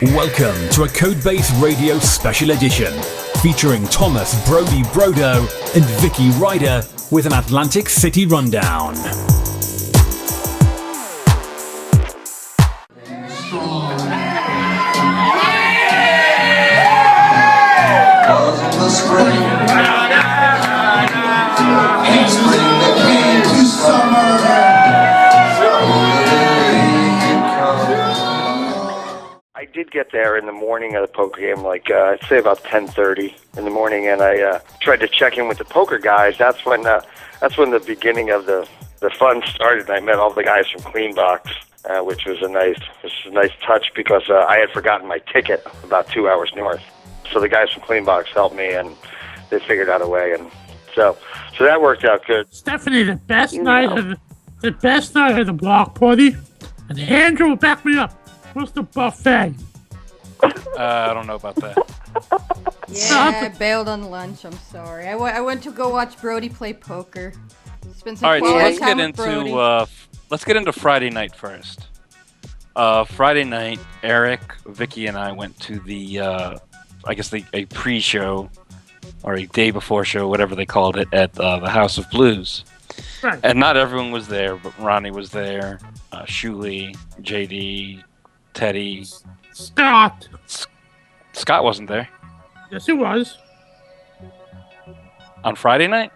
Welcome to a CodeBass Radio Special Edition, featuring Thomas, Brody, Brodo, and Vicky, Ryder, with an Atlantic City rundown. I did get there in the morning of the poker game, like I'd say about 10:30 in the morning, and I tried to check in with the poker guys. That's when the beginning of the fun started. And I met all the guys from Cleanbox, which was a nice touch because I had forgotten my ticket about 2 hours north. So the guys from Cleanbox helped me, and they figured out a way, and so that worked out good. Stephanie, the best night of the block party, and Andrew will back me up. What's the buffet? I don't know about that. Yeah, I bailed on lunch. I'm sorry. I went to go watch Brody play poker. Spend some All right, so quality let's time get with into Brody. let's get into Friday night first. Friday night, Eric, Vicky, and I went to the a pre-show or a day before show, whatever they called it, at the House of Blues. Right. And not everyone was there, but Ronnie was there, Shuli, JD, Teddy. Scott. Scott wasn't there. Yes, he was. On Friday night?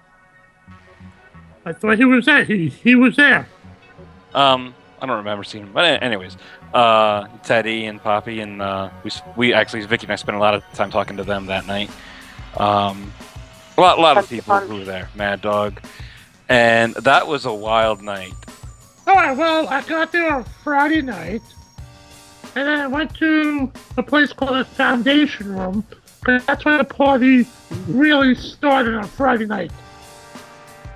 I thought he was there. He was there. I don't remember seeing him. But anyways, Teddy and Poppy and we actually, Vicky and I spent a lot of time talking to them that night. A lot of people who were there. Mad Dog. And that was a wild night. All right, well, I got there on Friday night, and then I went to a place called the Foundation Room, because that's where the party really started on Friday night.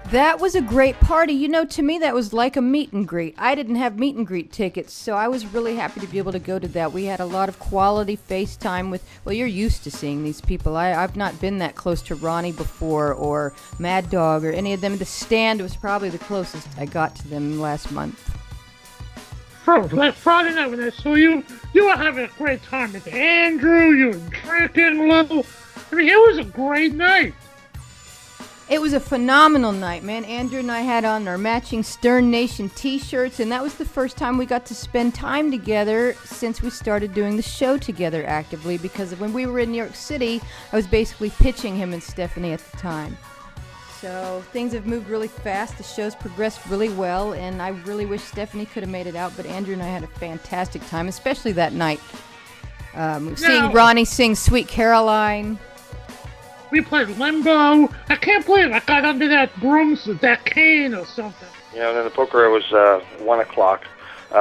That was a great party. You know, to me, that was like a meet and greet. I didn't have meet and greet tickets, so I was really happy to be able to go to that. We had a lot of quality FaceTime with, well, you're used to seeing these people. I've not been that close to Ronnie before, or Mad Dog, or any of them. The Stand was probably the closest I got to them last month. Like Friday night when I saw you, you were having a great time with Andrew, you were drinking a little. I mean, it was a great night. It was a phenomenal night, man. Andrew and I had on our matching Stern Nation t-shirts, and that was the first time we got to spend time together since we started doing the show together actively, because when we were in New York City, I was basically pitching him and Stephanie at the time. So things have moved really fast. The show's progressed really well, and I really wish Stephanie could have made it out, but Andrew and I had a fantastic time, especially that night. Seeing Ronnie sing Sweet Caroline. We played Limbo. I can't believe I got under that that cane or something. You know, then the poker was 1 o'clock.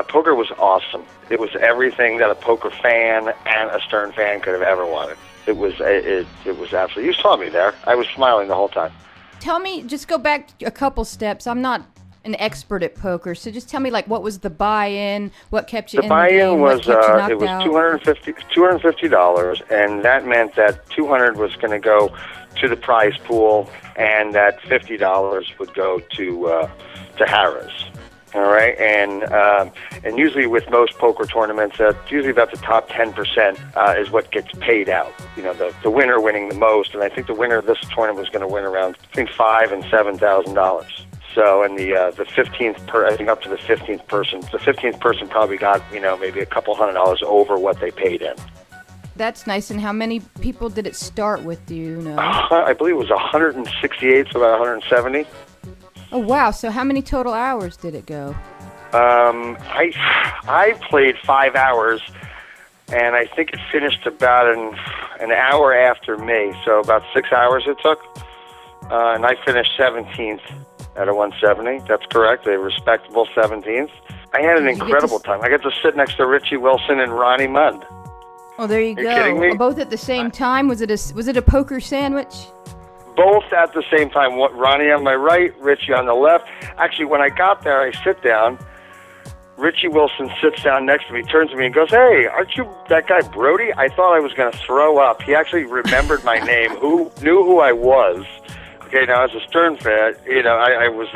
Poker was awesome. It was everything that a poker fan and a Stern fan could have ever wanted. It was absolutely. You saw me there. I was smiling the whole time. Tell me, just go back a couple steps. I'm not an expert at poker, so just tell me, like, what was the buy-in? What kept you in the game? The buy-in was it was $250, and that meant that $200 was going to go to the prize pool, and that $50 would go to Harris. All right, and usually with most poker tournaments, usually about the top 10% is what gets paid out. You know, the winner winning the most, and I think the winner of this tournament was going to win around between $5,000 and $7,000. So, and the 15th I think up to the 15th person probably got, you know, maybe a couple $100 over what they paid in. That's nice. And how many people did it start with, do you know? I believe it was 168, so about 170. Oh, wow. So how many total hours did it go? I played 5 hours, and I think it finished about an hour after me, so about 6 hours it took. And I finished 17th at a 170. That's correct, a respectable 17th. I had an incredible time. I got to sit next to Richie Wilson and Ronnie Mund. Oh, there you go. Are you kidding me? Both at the same time? Was it a poker sandwich? Both at the same time. Ronnie on my right, Richie on the left. Actually, when I got there, I sit down. Richie Wilson sits down next to me, turns to me and goes, "Hey, aren't you that guy Brody?" I thought I was going to throw up. He actually remembered my name, knew who I was. Okay, now as a Stern fan, you know, it was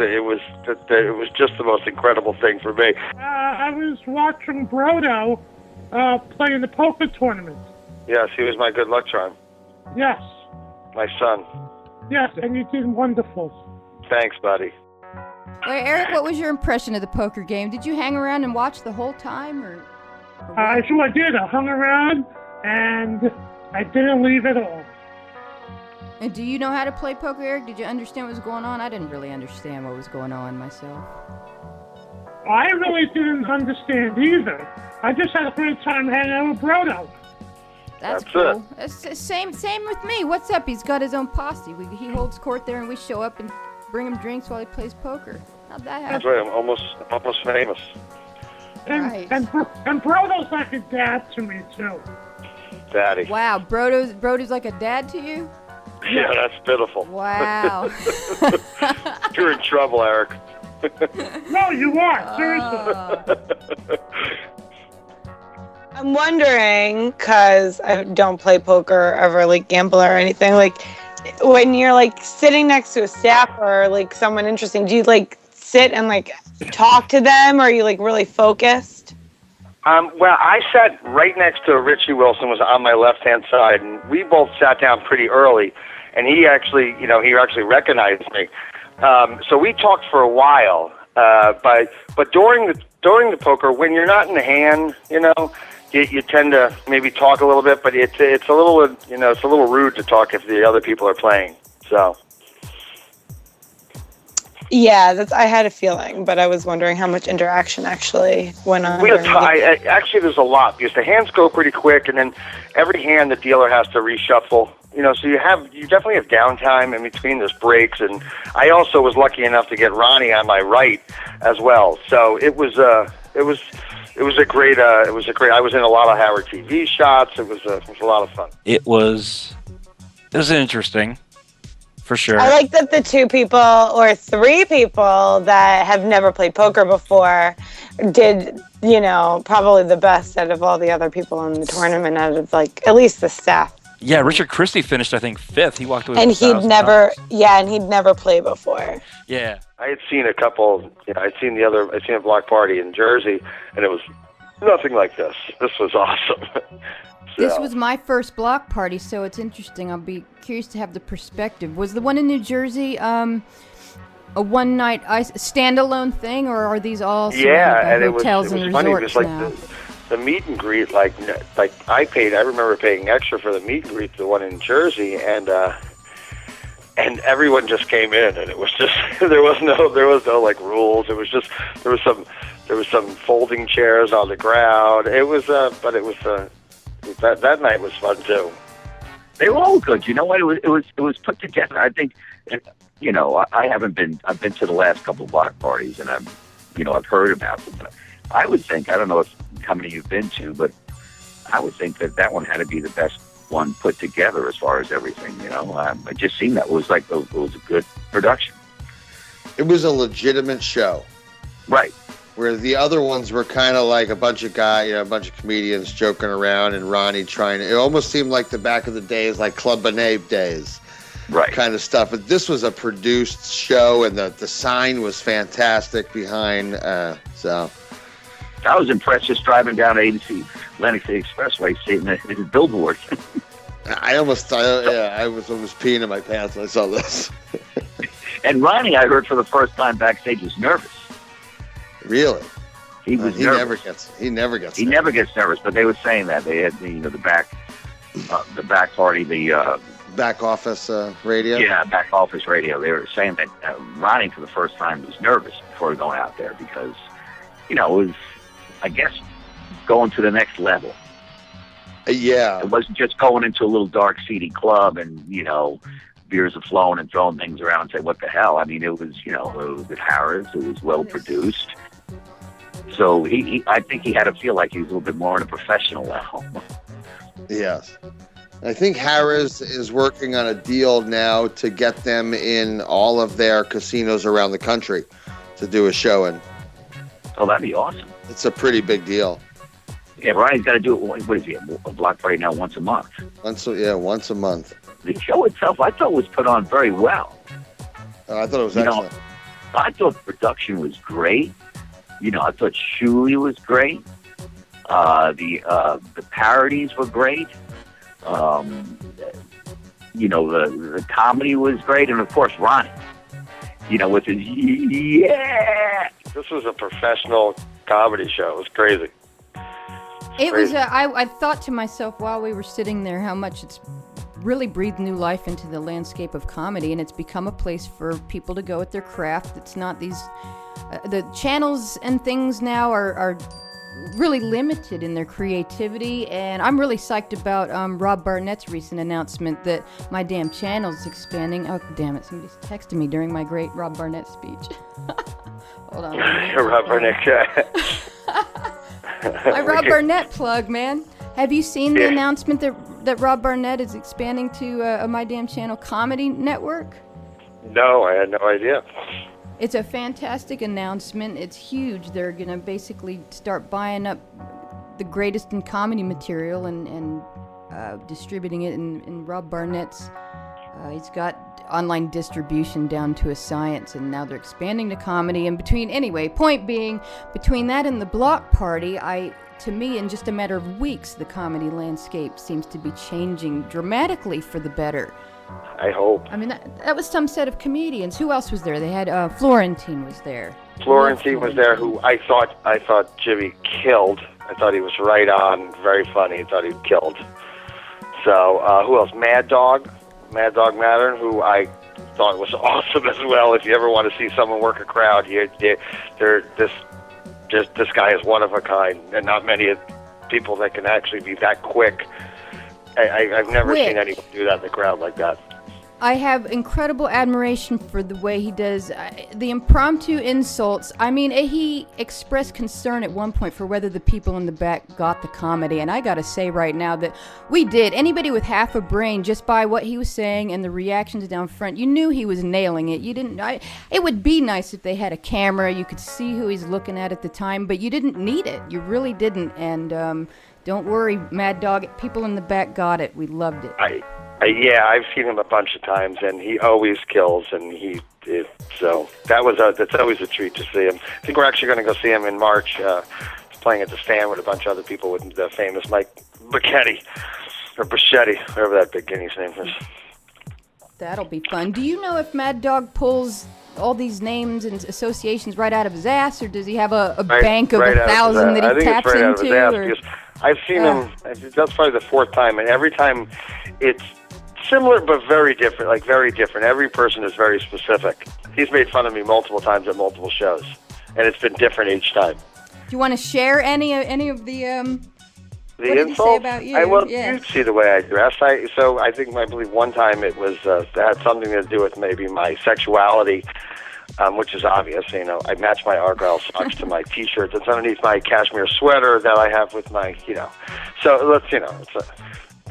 just the most incredible thing for me. I was watching Brodo, play in the poker tournament. Yes, he was my good luck charm. Yes. My son. Yes, and you did wonderful. Thanks, buddy. Wait, Eric, what was your impression of the poker game? Did you hang around and watch the whole time, or? I sure did. I hung around, and I didn't leave at all. And do you know how to play poker, Eric? Did you understand what was going on? I didn't really understand what was going on myself. I really didn't understand either. I just had a great time hanging out with Brodo. That's cool. It's same with me. What's up? He's got his own posse. He holds court there, and we show up and bring him drinks while he plays poker. How'd that happen? That's right. I'm almost famous. And Brodo's like a dad to me, too. Daddy. Wow, Brody's like a dad to you? Yeah, that's pitiful. Wow. You're in trouble, Eric. No, you are. Seriously. I'm wondering, because I don't play poker or ever like gamble or anything, like when you're like sitting next to a staffer or like someone interesting, do you like sit and like talk to them, or are you like really focused? Well, I sat right next to Richie Wilson, was on my left-hand side, and we both sat down pretty early, and he actually recognized me. So we talked for a while, but during the poker, when you're not in the hand, you tend to maybe talk a little bit, but it's a little rude to talk if the other people are playing. So. Yeah, I had a feeling, but I was wondering how much interaction actually went on. Actually, there's a lot, because the hands go pretty quick, and then every hand the dealer has to reshuffle. So you definitely have downtime in between. There's breaks, and I also was lucky enough to get Ronnie on my right as well. So it was a great. I was in a lot of Howard TV shots. It was a lot of fun. It was interesting. For sure. I like that the 2 people or 3 people that have never played poker before did, probably the best out of all the other people in the tournament, out of like at least the staff. Yeah, Richard Christie finished, I think, 5th. He walked away and with he'd never played before. Yeah. I had seen a couple. I'd seen a block party in Jersey, and it was nothing like this. This was awesome. This was my first block party, so it's interesting. I'll be curious to have the perspective. Was the one in New Jersey a one-night standalone thing, or are these all surrounded by hotels and resorts now? It was like the meet and greet. Like I remember paying extra for the meet and greet, the one in Jersey, and everyone just came in, and it was just there was no like rules. It was just there was some folding chairs on the ground. It was that night was fun too. They were all good. You know what? It was put together. I think, I've been to the last couple of block parties, and I've heard about them. But I would think, I don't know how many you've been to, but I would think that one had to be the best one put together as far as everything. It just seemed that it was a good production. It was a legitimate show, right? Where the other ones were kind of like a bunch of comedians joking around, and Ronnie it almost seemed like the back of the days, like Club Benet days, right? Kind of stuff. But this was a produced show, and the sign was fantastic behind. So I was impressed just driving down Atlantic City Expressway, seeing the billboard. I was almost peeing in my pants when I saw this. And Ronnie, I heard for the first time backstage, was nervous. Really? He was nervous. He never gets nervous, but they were saying that they had the back party, the back office radio. Yeah, back office radio. They were saying that Ronnie for the first time was nervous before going out there because it was, I guess, going to the next level. Yeah. It wasn't just going into a little dark, seedy club and beers are flowing and throwing things around and say, what the hell? I mean, it was at Harris. It was well produced. So I think he had to feel like he was a little bit more on a professional level. Yes. I think Harris is working on a deal now to get them in all of their casinos around the country to do a show in. Oh, that'd be awesome. It's a pretty big deal. Yeah, Ryan's got to do it. What is he? A block party now once a month. Once a month. The show itself, I thought, was put on very well. I thought it was excellent. I thought the production was great. I thought Shuli was great. The parodies were great. The comedy was great, and of course Ronnie. With his yeah. This was a professional comedy show. It was crazy. It was. I thought to myself while we were sitting there how much it's really breathed new life into the landscape of comedy, and it's become a place for people to go at their craft. It's not these. The channels and things now are really limited in their creativity, and I'm really psyched about Rob Barnett's recent announcement that my damn channel's expanding. Oh, damn it, somebody's texting me during my great Rob Barnett speech. Hold on. Rob Barnett. My Rob Barnett plug, man. Have you seen the announcement that Rob Barnett is expanding to a My Damn Channel comedy network? No, I had no idea. It's a fantastic announcement. It's huge. They're going to basically start buying up the greatest in comedy material and distributing it in Rob Barnett's. He's got online distribution down to a science, and now they're expanding to comedy. And point being, between that and the Block Party, to me, in just a matter of weeks, the comedy landscape seems to be changing dramatically for the better. I hope. I mean, that was some set of comedians. Who else was there? They had Florentine was there. Florentine was there, who I thought Jimmy killed. I thought he was right on, very funny. I thought he killed. So who else? Mad Dog Mattern, who I thought was awesome as well. If you ever want to see someone work a crowd, this guy is one of a kind, and not many people that can actually be that quick. I've never seen anyone do that in the crowd like that. I have incredible admiration for the way he does the impromptu insults. I mean, he expressed concern at one point for whether the people in the back got the comedy, and I gotta say right now that we did. Anybody with half a brain, just by what he was saying and the reactions down front, you knew he was nailing it. It would be nice if they had a camera, you could see who he's looking at the time, but you didn't need it. You really didn't, and don't worry, Mad Dog, people in the back got it. We loved it. I've seen him a bunch of times, and he always kills, and so that's always a treat to see him. I think we're actually going to go see him in March. He's playing at the Stand with a bunch of other people with the famous Mike Bichetti, or Bichetti, whatever that big Guinea's name is. That'll be fun. Do you know if Mad Dog pulls all these names and associations right out of his ass, or does he have a bank of 1,000 that he taps into? Out of his ass, because I've seen him. That's probably the fourth time, and every time it's similar but very different. Like very different. Every person is very specific. He's made fun of me multiple times at multiple shows, and it's been different each time. Do you want to share any of the insult about you? You see the way I dress. I believe one time it was had something to do with maybe my sexuality, which is obvious. I match my Argyle socks to my T-shirt that's underneath my cashmere sweater that I have with my, So let's,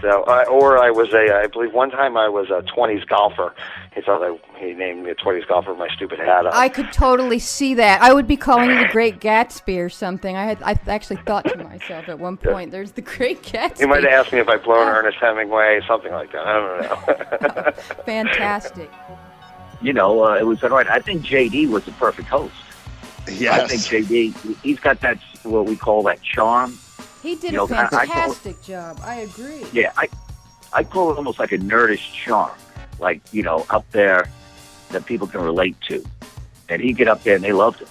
I believe one time I was a 20s golfer. He named me a 20s golfer with my stupid hat on. I could totally see that. I would be calling you the Great Gatsby or something. I actually thought to myself at one point, there's the Great Gatsby. He might have asked me if I'd blown Ernest Hemingway, something like that. I don't know. Fantastic. It was all right. I think JD was the perfect host. Yes. I think JD, he's got that, what we call that charm. He did a fantastic job. I agree. Yeah, I call it almost like a nerdish charm. Like, up there that people can relate to. And he'd get up there and they loved him.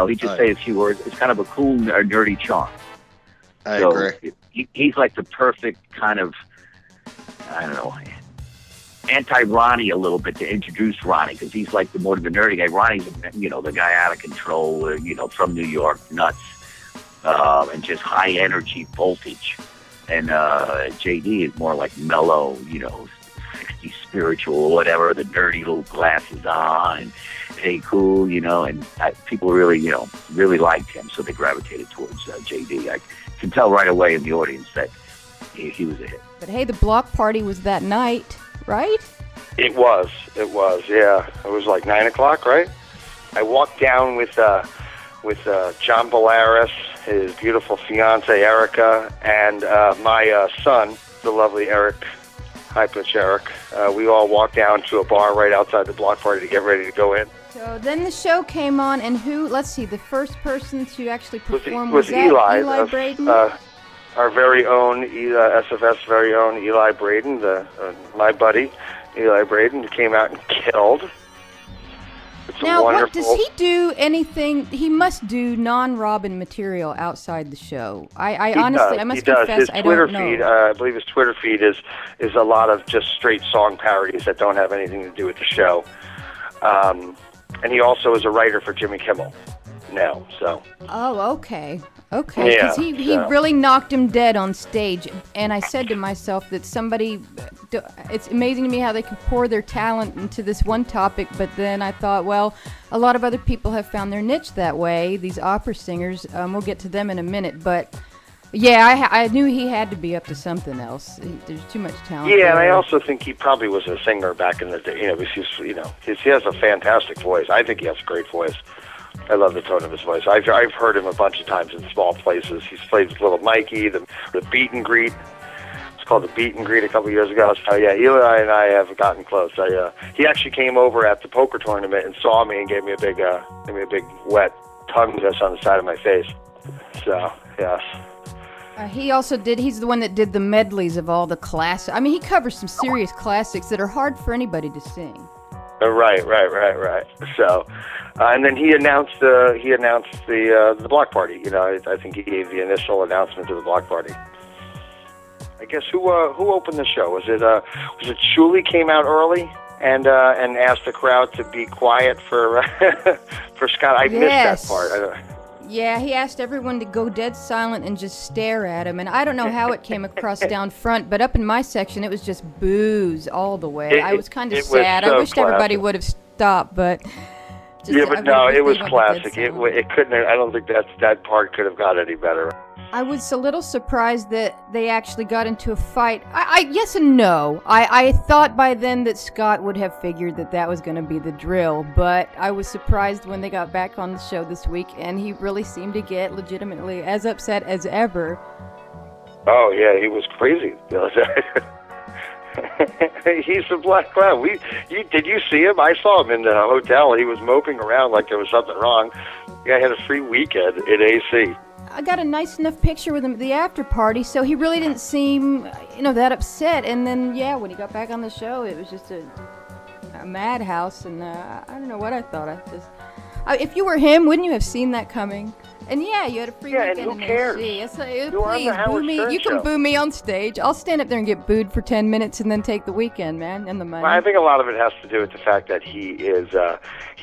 He'd just say a few words. It's kind of a cool, nerdy charm. I agree. He's like the perfect kind of, I don't know, anti-Ronnie a little bit to introduce Ronnie, because he's like the more of the nerdy guy. Ronnie's, the guy out of control, from New York, nuts, and just high energy voltage. And JD is more like mellow, 60s spiritual, whatever, the nerdy little glasses on, and hey, cool, and people really, really liked him, so they gravitated towards JD. I can tell right away in the audience that he was a hit. But hey, the Block Party was that night, right? It was, yeah. It was like 9 o'clock, right? I walked down with John Bolaris, his beautiful fiance Erica, and my son, the lovely Eric, high pitch Eric. We all walked down to a bar right outside the Block Party to get ready to go in. So then the show came on, and let's see, the first person to actually perform was that Eli Braden? Our very own, SFS very own Eli Braden, my buddy, Eli Braden, who came out and killed. It's now, wonderful. Does he do anything? He must do non-Robin material outside the show. I honestly, I must confess, his I Twitter don't know. feed, I believe his Twitter feed is a lot of just straight song parodies that don't have anything to do with the show. And he also is a writer for Jimmy Kimmel now. So. Oh, okay. Okay, because Yeah, he really knocked him dead on stage, and I said to myself that it's amazing to me how they can pour their talent into this one topic, but then I thought, well, a lot of other people have found their niche that way, these opera singers. We'll get to them in a minute, but yeah, I knew he had to be up to something else. There's too much talent. Yeah, there. and I also think he probably was a singer back in the day, because he has a fantastic voice. I think he has a great voice. I love the tone of his voice. I've heard him a bunch of times in small places. He's played with Little Mikey, the Beat and Greet. It's called the Beat and Greet a couple of years ago. So yeah, Eli and I have gotten close. He actually came over at the poker tournament and saw me and gave me a big wet tongue kiss on the side of my face. So yes. He also he's the one that did the medleys of all the classics. I mean, he covers some serious classics that are hard for anybody to sing. Right. So, and then he announced the block party. I think he gave the initial announcement to the block party. I guess who opened the show? Was it Shuli came out early and asked the crowd to be quiet for for Scott? I missed that part. Yeah, he asked everyone to go dead silent and just stare at him. And I don't know how it came across down front, but up in my section, it was just boos all the way. I was kind of sad. I wished everybody would have stopped, but... it was classic. It couldn't. I don't think that part could have got any better. I was a little surprised that they actually got into a fight. Yes and no. I thought by then that Scott would have figured that was going to be the drill, but I was surprised when they got back on the show this week, and he really seemed to get legitimately as upset as ever. Oh yeah, he was crazy. He's the Black Clown. Did you see him? I saw him in the hotel. He was moping around like there was something wrong. Yeah, I had a free weekend in AC. I got a nice enough picture with him at the after party, so he really didn't seem, that upset. And then, when he got back on the show, it was just a madhouse, and I don't know what I thought. If you were him, wouldn't you have seen that coming? And you had a free weekend. And who cares? Please boo me. You can boo me on stage. I'll stand up there and get booed for 10 minutes and then take the weekend, man, and the money. Well, I think a lot of it has to do with the fact that he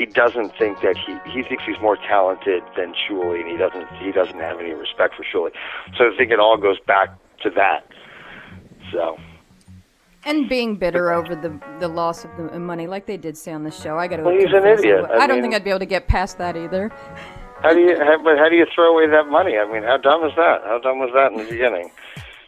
doesn't think that he thinks he's more talented than Shuli, and he doesn't have any respect for Shuli. So I think it all goes back to that. So. And being bitter over the loss of the money, like they did say on the show. I got to. Well, he's an idiot. I don't think I'd be able to get past that either. How do you throw away that money? I mean, how dumb is that? How dumb was that in the beginning?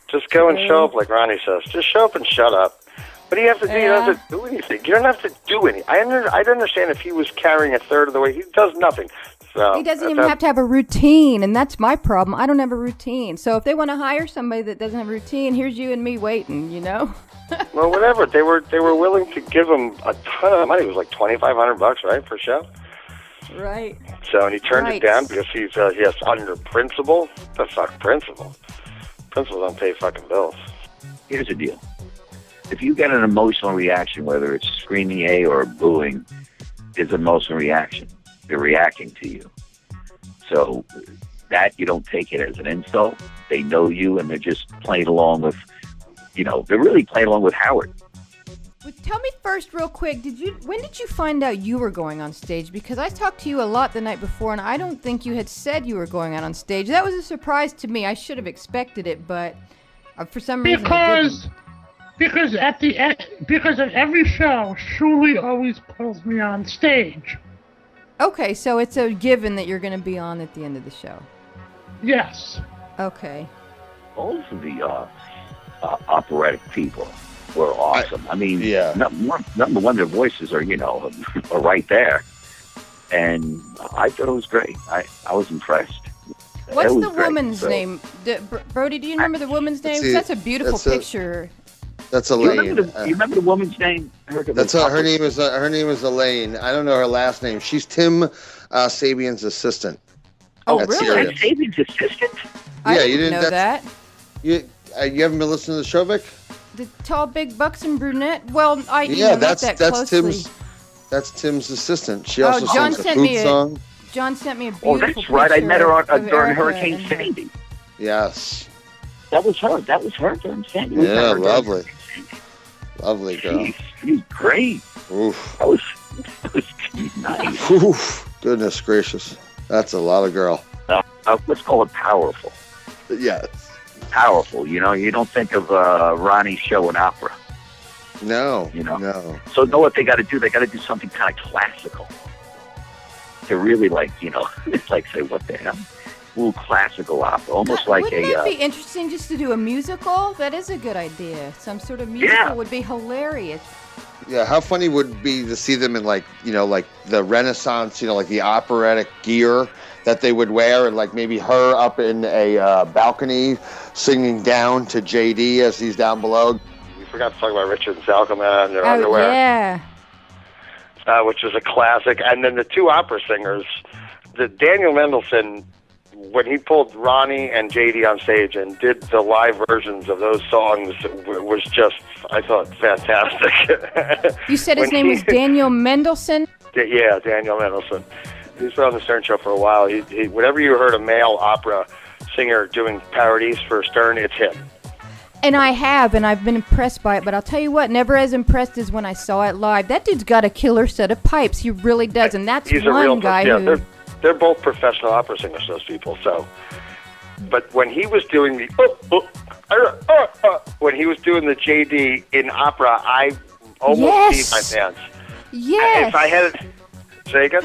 Just go and show up, like Ronnie says. Just show up and shut up. What do you have to do? You don't have to do anything. You don't have to do anything. I'd understand if he was carrying a third of the way. He does nothing. So he doesn't even have to have a routine, and that's my problem. I don't have a routine. So if they want to hire somebody that doesn't have a routine, here's you and me waiting, Well, whatever. They were willing to give him a ton of money. It was like $2,500, right, for a show? Right. So, and he turned it down because he has under principle. The fuck principle? Principal don't pay fucking bills. Here's the deal. If you get an emotional reaction, whether it's screaming A or booing, it's an emotional reaction. They're reacting to you. So that you don't take it as an insult. They know you, and they're just playing along with, they're really playing along with Howard. Well, tell me first, real quick, when did you find out you were going on stage? Because I talked to you a lot the night before, and I don't think you had said you were going out on stage. That was a surprise to me. I should have expected it, but for some reason I didn't. Because of every show, Shuli always pulls me on stage. Okay, so it's a given that you're going to be on at the end of the show. Yes. Okay. Both of the operatic people were awesome. Number one, their voices are right there, and I thought it was great. I was impressed. What's the woman's name? Brody, do you remember the woman's name? That's a beautiful picture. That's You Elaine. remember the woman's name? That's her name is Elaine. I don't know her last name. She's Tim Sabian's assistant. Oh, That's really? serious. That's Sabian's assistant? I Yeah, didn't you didn't know that. You haven't been listening to the show, Vic? The tall, big, buxom brunette. Well, not that's that closely. That's Tim's assistant. She also John sings a sent food me song. John sent me a beautiful Oh, that's right. I picture met her of during Erica Hurricane and Sandy. Yes. That was her during Sandy. We Yeah, met her during lovely. Hurricane Sandy. Lovely girl. She's great. Oof. That was nice. Oof. Goodness gracious. That's a lot of girl. Let's call it powerful. Yes. Powerful. You know, you don't think of Ronnie's show and opera. No. You know. No. So know what they got to do? They got to do something kind of classical to really it's like say what the hell, a little classical opera, almost like wouldn't that be interesting just to do a musical? That is a good idea. Some sort of musical would be hilarious. Yeah, how funny would it be to see them in like the Renaissance, like the operatic gear that they would wear, and like maybe her up in a balcony singing down to JD as he's down below. We forgot to talk about Richard and Salcomel and their underwear. Yeah. Which is a classic. And then the two opera singers, the Daniel Mendelson, when he pulled Ronnie and JD on stage and did the live versions of those songs, was just, I thought, fantastic. You said his name was Daniel Mendelson? Yeah, Daniel Mendelson. He's been on the Stern Show for a while. He whenever you heard a male opera singer doing parodies for Stern, it's him. And I've been impressed by it, but I'll tell you what, never as impressed as when I saw it live. That dude's got a killer set of pipes. He really does, and that's He's one a real guy yeah, who... They're both professional opera singers, those people, so... But when he was doing the... when he was doing the JD in opera, I almost peed my pants. Yes! If I had... Say again?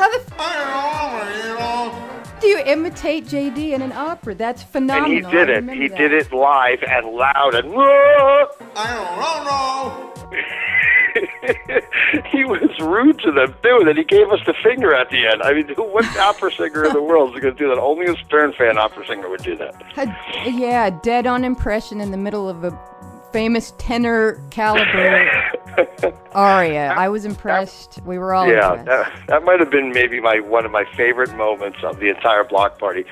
Do you imitate JD in an opera? That's phenomenal. And he did it. He did it live and loud and... He was rude to them, too. Then he gave us the finger at the end. I mean, what opera singer in the world is going to do that? Only a Stern fan opera singer would do that. A dead-on impression in the middle of a famous tenor caliber aria. I was impressed. We were all impressed. Yeah, that might have been maybe one of my favorite moments of the entire block party.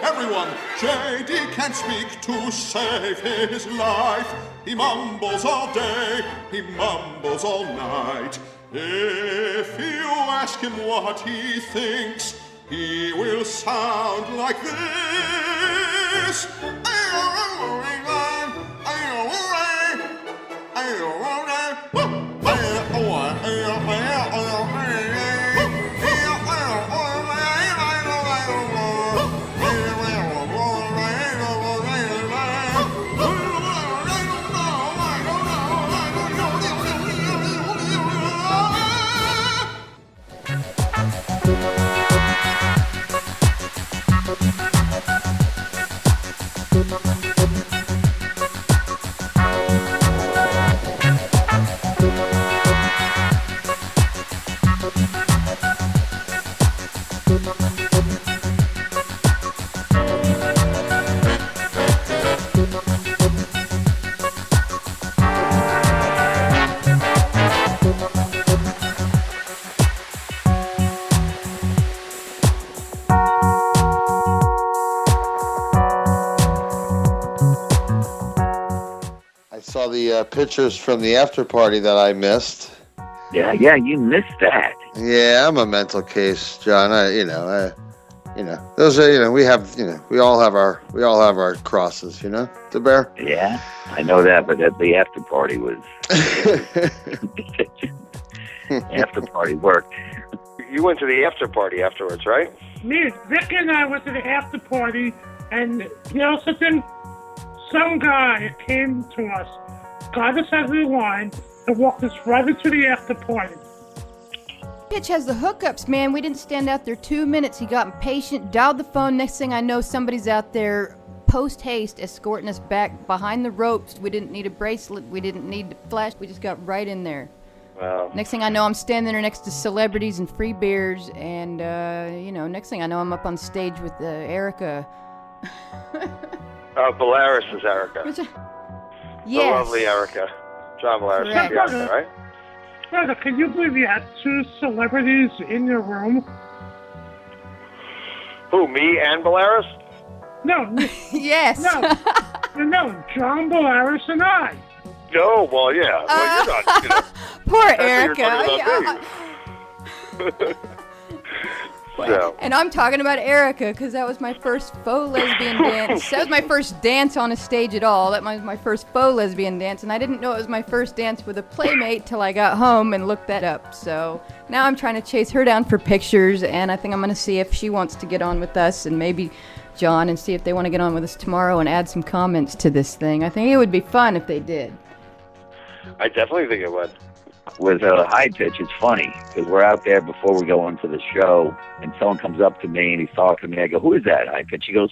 Everyone, JD can't speak to save his life. He mumbles all day, he mumbles all night. If you ask him what he thinks, he will sound like this. Saw the pictures from the after party that I missed. Yeah, you missed that. Yeah, I'm a mental case, John. Those are, we all have our crosses, the bear. Yeah, I know that, but the after party was after party worked. You went to the after party afterwards, right? Me, Vicky and I went to the after party, and something. Some guy came to us, got us out of the line, and walked us right into the after party. Pitch has the hookups, man. We didn't stand out there 2 minutes. He got impatient, dialed the phone. Next thing I know, somebody's out there post-haste escorting us back behind the ropes. We didn't need a bracelet. We didn't need the flash. We just got right in there. Wow. Next thing I know, I'm standing there next to celebrities and free beers. And, next thing I know, I'm up on stage with Erica. Bolaris is Erica. Yes. The lovely Erica. John Bolaris is Erica, right? Brother, can you believe you had 2 celebrities in your room? Who, me and Bolaris? No. Yes. No, John Bolaris and I. No, well, yeah. Well, you're not, Poor that's Erica. what you're So. And I'm talking about Erica because that was my first faux lesbian dance. That was my first dance on a stage at all. That was my first faux lesbian dance, and I didn't know it was my first dance with a playmate till I got home and looked that up. So now I'm trying to chase her down for pictures, and I think I'm going to see if she wants to get on with us and maybe John and see if they want to get on with us tomorrow and add some comments to this thing. I think it would be fun if they did. I definitely think it would. With High Pitch, it's funny because we're out there before we go into the show, and someone comes up to me and he's talking to me. I go, "Who is that, High Pitch?" He goes,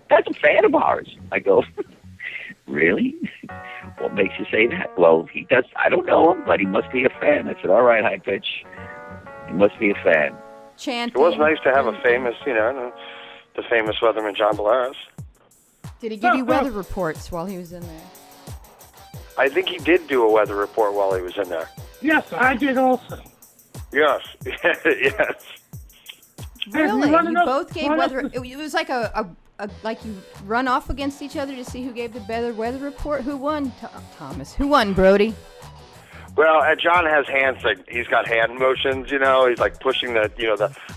"That's a fan of ours." I go, "Really? What makes you say that?" "Well, he does. I don't know him, but he must be a fan." I said, "All right, High Pitch. He must be a fan." Chanting. It was nice to have a famous, the famous weatherman John Bolaris. Did he give you weather reports while he was in there? I think he did do a weather report while he was in there. Yes, I did also. Yes, yes. Really? You both gave weather. It was like like you run off against each other to see who gave the better weather report. Who won, Thomas? Who won, Brody? Well, John has hands, like he's got hand motions, he's like pushing the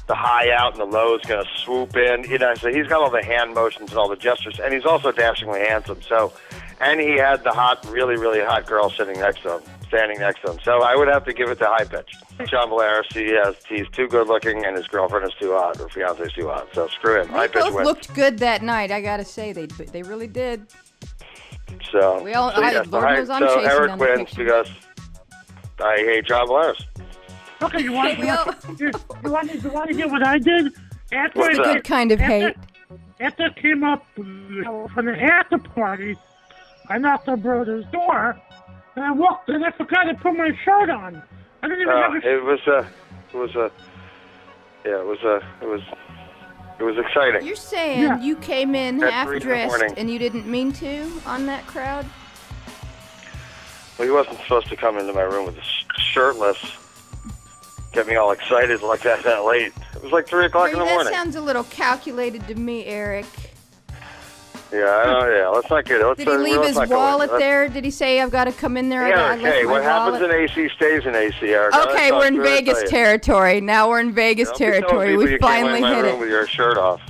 high out and the low is going to swoop in, so he's got all the hand motions and all the gestures, and he's also dashingly handsome, and he had the hot, really, really hot girl standing next to him, so I would have to give it to High Pitch. John Bolaris, he's too good looking, and his girlfriend is too hot, or fiance is too hot, so screw him. High Pitch both wins. looked good that night, I gotta say, they really did. So, Lord knows I'm chasing Eric down the wins picture. because I hate John Bolaris. Okay, you want to get what I did? What's a good kind of hate? After I came up from the after party, I knocked on Brodo's door, and I walked, and I forgot to put my shirt on. I didn't even have a shirt. It was exciting. You're saying you came in At half 3 in the dressed morning. and you didn't mean to on that crowd? Well, he wasn't supposed to come into my room with shirtless, get me all excited like that late. It was like 3 o'clock in the morning. That sounds a little calculated to me, Eric. Yeah, let's not get it. Did he leave his wallet there? Did he say, "I've got to come in there"? Yeah, okay. What happens in AC stays in AC, Eric. Okay, we're in Vegas territory. Now we're in Vegas territory. We finally hit it. With your shirt off.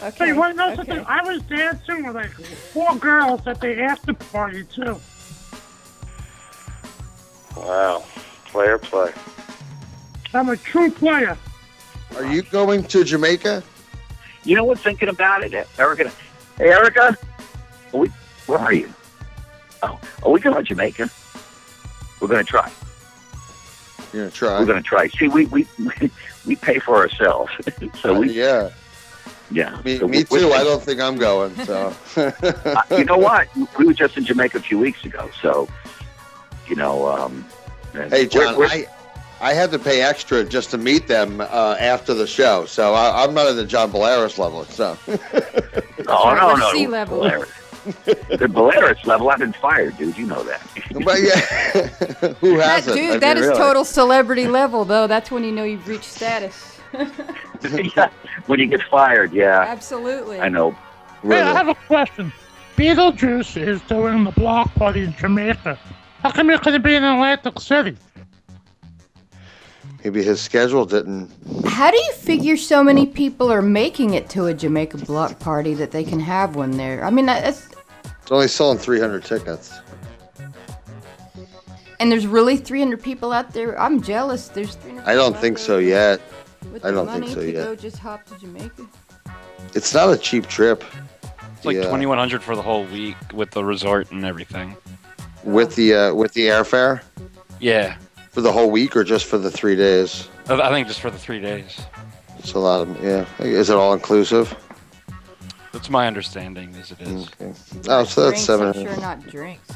Okay. Hey, you want to know something? I was dancing with like 4 girls at the after party too. Wow, player play. I'm a true player. Are you going to Jamaica? You know what's thinking about it, Erica? Hey, Erica, where are you? Oh, are we going to Jamaica? We're going to try. You're going to try? We're going to try. See, we pay for ourselves. So yeah. Yeah. Me too. I don't think I'm going. So. You know what? We were just in Jamaica a few weeks ago. So, Hey, John, I had to pay extra just to meet them after the show. So I'm not at the John Bolaris level. So. No. Sea level. The Bolaris level, I've been fired, dude. You know that. But yeah, who hasn't? Dude, that is really total celebrity level, though. That's when you know you've reached status. Yeah, when you get fired, yeah. Absolutely. I know. Hey, I have a question. Beetlejuice is doing the block party in Jamaica. How come you couldn't be in Atlantic City? Maybe his schedule didn't. How do you figure so many people are making it to a Jamaica block party that they can have one there? I mean, that's... It's only selling 300 tickets. And there's really 300 people out there? I'm jealous. There's 300 I don't think so yet. I don't think so yet. Go just hop to Jamaica? It's not a cheap trip. It's like $2,100 for the whole week with the resort and everything. With the airfare? Yeah. For the whole week or just for the 3 days? I think just for the 3 days. It's a lot of, yeah. Is it all inclusive? That's my understanding, as it is. Okay. Oh, so that's $700. I'm sure not drinks.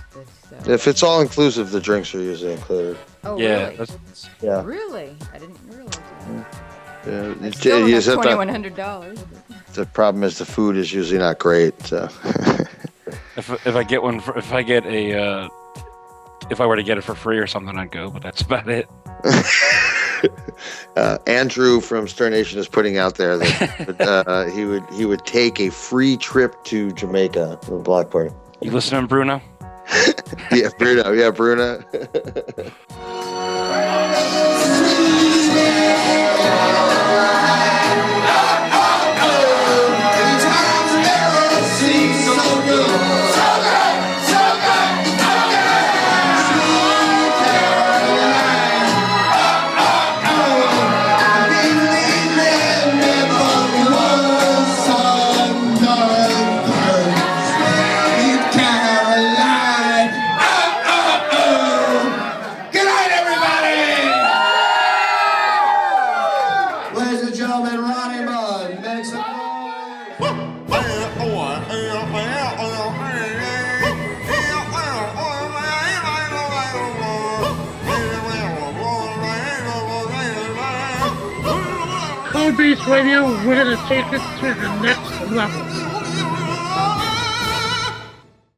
If it's all inclusive, the drinks are usually included. Oh, yeah, really? Yeah. Really? I didn't realize that. Yeah. Still $2,100. The problem is the food is usually not great. So. if I get one, if I get a, if I were to get it for free or something, I'd go. But that's about it. Andrew from Stern Nation is putting out there that he would take a free trip to Jamaica for the block party. You listening, Bruno? Yeah, Bruno. Yeah, Bruno. CodeBass Radio, we're gonna take it to the next level.